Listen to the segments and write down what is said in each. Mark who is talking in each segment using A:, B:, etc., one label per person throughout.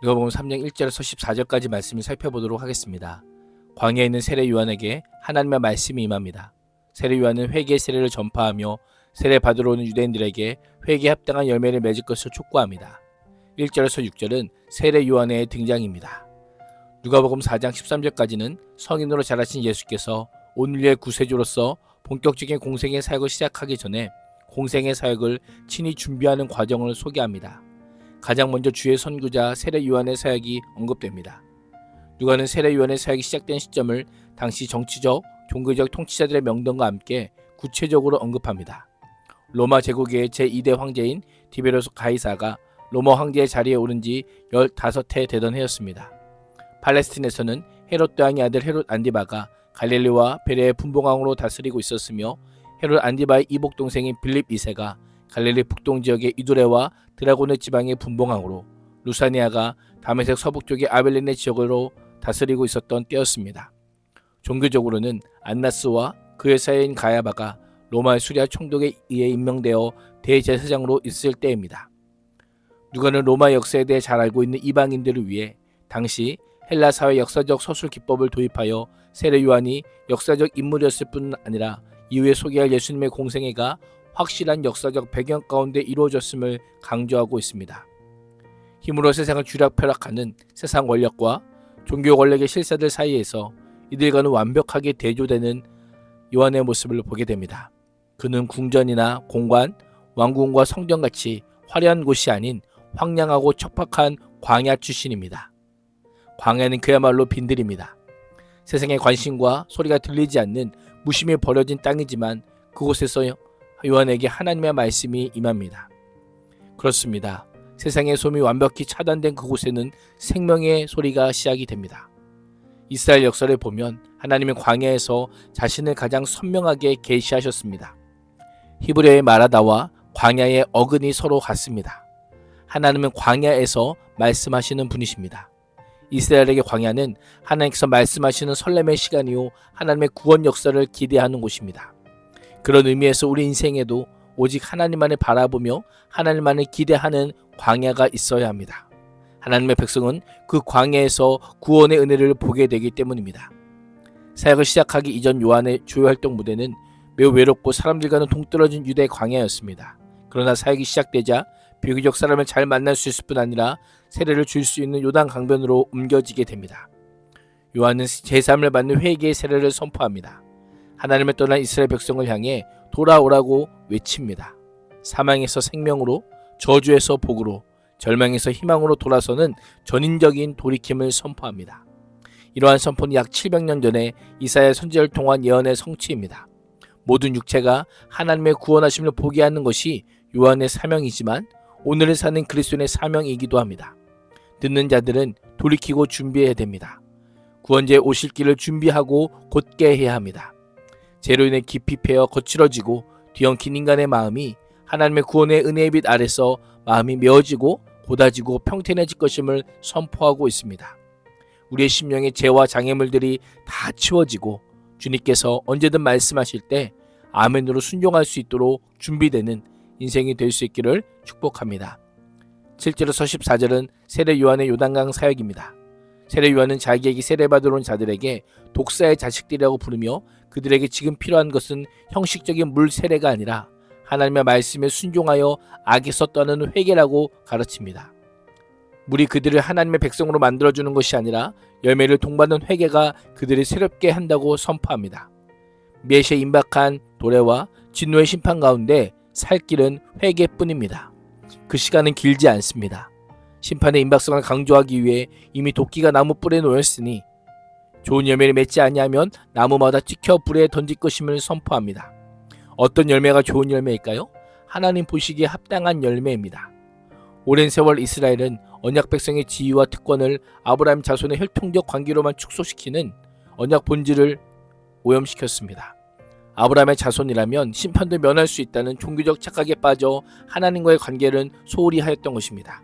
A: 누가복음 3장 1절에서 14절까지 말씀을 살펴보도록 하겠습니다. 광야에 있는 세례 요한에게 하나님의 말씀이 임합니다. 세례 요한은 회개의 세례를 전파하며 세례 받으러 오는 유대인들에게 회개에 합당한 열매를 맺을 것을 촉구합니다. 1절에서 6절은 세례 요한의 등장입니다. 누가복음 4장 13절까지는 성인으로 자라신 예수께서 오늘의 구세주로서 본격적인 공생의 사역을 시작하기 전에 공생의 사역을 친히 준비하는 과정을 소개합니다. 가장 먼저 주의 선구자 세례 요한의 사역이 언급됩니다. 누가는 세례 요한의 사역이 시작된 시점을 당시 정치적, 종교적 통치자들의 명단과 함께 구체적으로 언급합니다. 로마 제국의 제2대 황제인 디베로스 가이사가 로마 황제의 자리에 오른 지 15해 되던 해였습니다. 팔레스틴에서는 헤롯 왕의 아들 헤롯 안디바가 갈릴리와 베레의 분봉왕으로 다스리고 있었으며 헤롯 안디바의 이복 동생인 빌립 2세가 갈릴리 북동 지역의 이두레와 드라고네 지방의 분봉왕으로 루사니아가 다메섹 서북 쪽의 아벨린의 지역으로 다스리고 있었던 때였습니다. 종교적으로는 안나스와 그의 사이인 가야바가 로마의 수리아 총독에 의해 임명되어 대제사장으로 있을 때입니다. 누가는 로마 역사에 대해 잘 알고 있는 이방인들을 위해 당시 헬라 사회 역사적 서술 기법을 도입하여 세례 요한이 역사적 인물이었을 뿐 아니라 이후에 소개할 예수님의 공생애가 확실한 역사적 배경 가운데 이루어졌음을 강조하고 있습니다. 힘으로 세상을 쥐락펴락하는 세상 권력과 종교 권력의 실세들 사이에서 이들과는 완벽하게 대조되는 요한의 모습을 보게 됩니다. 그는 궁전이나 공관, 왕궁과 성전같이 화려한 곳이 아닌 황량하고 척박한 광야 출신입니다. 광야는 그야말로 빈들입니다. 세상의 관심과 소리가 들리지 않는 무심히 버려진 땅이지만 그곳에서 요한에게 하나님의 말씀이 임합니다. 그렇습니다. 세상의 소음이 완벽히 차단된 그곳에는 생명의 소리가 시작이 됩니다. 이스라엘 역사를 보면 하나님은 광야에서 자신을 가장 선명하게 계시하셨습니다. 히브리어의 마라다와 광야의 어근이 서로 같습니다. 하나님은 광야에서 말씀하시는 분이십니다. 이스라엘에게 광야는 하나님께서 말씀하시는 설렘의 시간이요 하나님의 구원 역사를 기대하는 곳입니다. 그런 의미에서 우리 인생에도 오직 하나님만을 바라보며 하나님만을 기대하는 광야가 있어야 합니다. 하나님의 백성은 그 광야에서 구원의 은혜를 보게 되기 때문입니다. 사역을 시작하기 이전 요한의 주요 활동 무대는 매우 외롭고 사람들과는 동떨어진 유대 광야였습니다. 그러나 사역이 시작되자 비교적 사람을 잘 만날 수 있을 뿐 아니라 세례를 줄 수 있는 요단 강변으로 옮겨지게 됩니다. 요한은 제3을 받는 회개의 세례를 선포합니다. 하나님을 떠난 이스라엘 백성을 향해 돌아오라고 외칩니다. 사망에서 생명으로, 저주에서 복으로, 절망에서 희망으로 돌아서는 전인적인 돌이킴을 선포합니다. 이러한 선포는 약 700년 전에 이사야 선지자를 통한 예언의 성취입니다. 모든 육체가 하나님의 구원하심을 보게 하는 것이 요한의 사명이지만 오늘을 사는 그리스도인의 사명이기도 합니다. 듣는 자들은 돌이키고 준비해야 됩니다. 구원자의 오실 길을 준비하고 곧게 해야 합니다. 죄로 인해 깊이 패여 거칠어지고 뒤엉킨 인간의 마음이 하나님의 구원의 은혜의 빛 아래서 마음이 메어지고 고다지고 평탄해질 것임을 선포하고 있습니다. 우리의 심령의 죄와 장애물들이 다 치워지고 주님께서 언제든 말씀하실 때 아멘으로 순종할 수 있도록 준비되는 인생이 될 수 있기를 축복합니다. 7절에서 14절은 세례 요한의 요단강 사역입니다. 세례 요한은 자기에게 세례받으러 온 자들에게 독사의 자식들이라고 부르며 그들에게 지금 필요한 것은 형식적인 물 세례가 아니라 하나님의 말씀에 순종하여 악에서 떠나는 회개라고 가르칩니다. 물이 그들을 하나님의 백성으로 만들어주는 것이 아니라 열매를 동반하는 회개가 그들을 새롭게 한다고 선포합니다. 滅에 임박한 도래와 진노의 심판 가운데 살 길은 회개뿐입니다. 그 시간은 길지 않습니다. 심판의 임박성을 강조하기 위해 이미 도끼가 나무 뿔에 놓였으니 좋은 열매를 맺지 아니하면 나무마다 찍혀 불에 던질 것임을 선포합니다. 어떤 열매가 좋은 열매일까요? 하나님 보시기에 합당한 열매입니다. 오랜 세월 이스라엘은 언약 백성의 지위와 특권을 아브라함 자손의 혈통적 관계로만 축소시키는 언약 본질을 오염시켰습니다. 아브라함의 자손이라면 심판도 면할 수 있다는 종교적 착각에 빠져 하나님과의 관계를 소홀히 하였던 것입니다.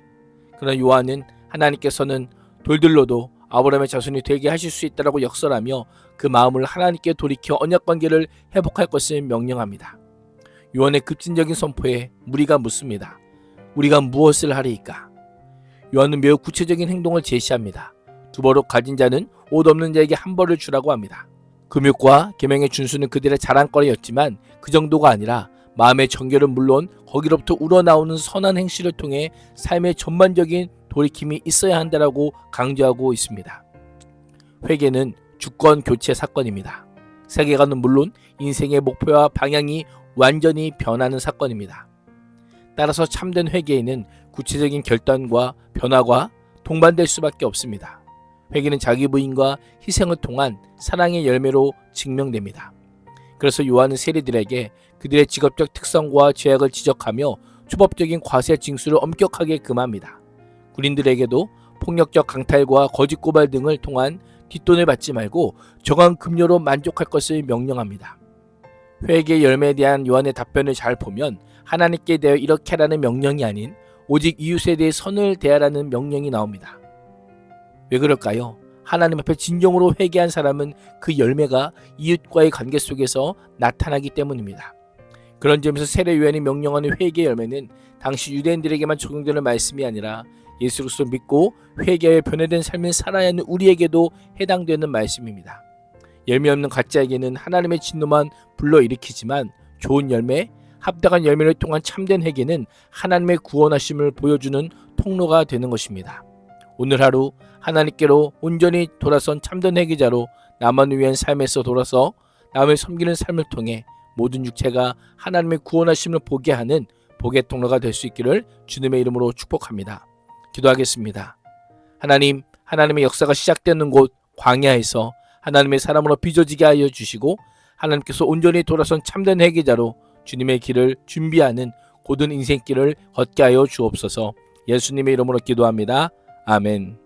A: 그러나 요한은 하나님께서는 돌들로도 아브라함의 자손이 되게 하실 수 있다고 역설하며 그 마음을 하나님께 돌이켜 언약 관계를 회복할 것을 명령합니다. 요한의 급진적인 선포에 무리가 묻습니다. 우리가 무엇을 하리이까? 요한은 매우 구체적인 행동을 제시합니다. 두 버럭 가진 자는 옷 없는 자에게 한 벌을 주라고 합니다. 금욕과 계명의 준수는 그들의 자랑거리였지만 그 정도가 아니라 마음의 정결은 물론 거기로부터 우러나오는 선한 행실을 통해 삶의 전반적인 돌이킴이 있어야 한다라고 강조하고 있습니다. 회개는 주권 교체 사건입니다. 세계관은 물론 인생의 목표와 방향이 완전히 변하는 사건입니다. 따라서 참된 회개에는 구체적인 결단과 변화가 동반될 수밖에 없습니다. 회개는 자기 부인과 희생을 통한 사랑의 열매로 증명됩니다. 그래서 요한은 세리들에게 그들의 직업적 특성과 죄악을 지적하며 초법적인 과세 징수를 엄격하게 금합니다. 군인들에게도 폭력적 강탈과 거짓 고발 등을 통한 뒷돈을 받지 말고 정한 급료로 만족할 것을 명령합니다. 회개의 열매에 대한 요한의 답변을 잘 보면 하나님께 대하여 이렇게 하라는 명령이 아닌 오직 이웃에 대해 선을 대하라는 명령이 나옵니다. 왜 그럴까요? 하나님 앞에 진정으로 회개한 사람은 그 열매가 이웃과의 관계 속에서 나타나기 때문입니다. 그런 점에서 세례 요한이 명령하는 회개의 열매는 당시 유대인들에게만 적용되는 말씀이 아니라 예수 그리스도를 믿고 회개에 변화된 삶을 살아야 하는 우리에게도 해당되는 말씀입니다. 열매 없는 가짜에게는 하나님의 진노만 불러일으키지만 좋은 열매, 합당한 열매를 통한 참된 회개는 하나님의 구원하심을 보여주는 통로가 되는 것입니다. 오늘 하루 하나님께로 온전히 돌아선 참된 회개자로 나만을 위한 삶에서 돌아서 남을 섬기는 삶을 통해 모든 육체가 하나님의 구원하심을 보게 하는 복의 통로가 될 수 있기를 주님의 이름으로 축복합니다. 기도하겠습니다. 하나님, 하나님의 역사가 시작되는 곳 광야에서 하나님의 사람으로 빚어지게 하여 주시고 하나님께서 온전히 돌아선 참된 회개자로 주님의 길을 준비하는 고든 인생길을 걷게 하여 주옵소서. 예수님의 이름으로 기도합니다. 아멘.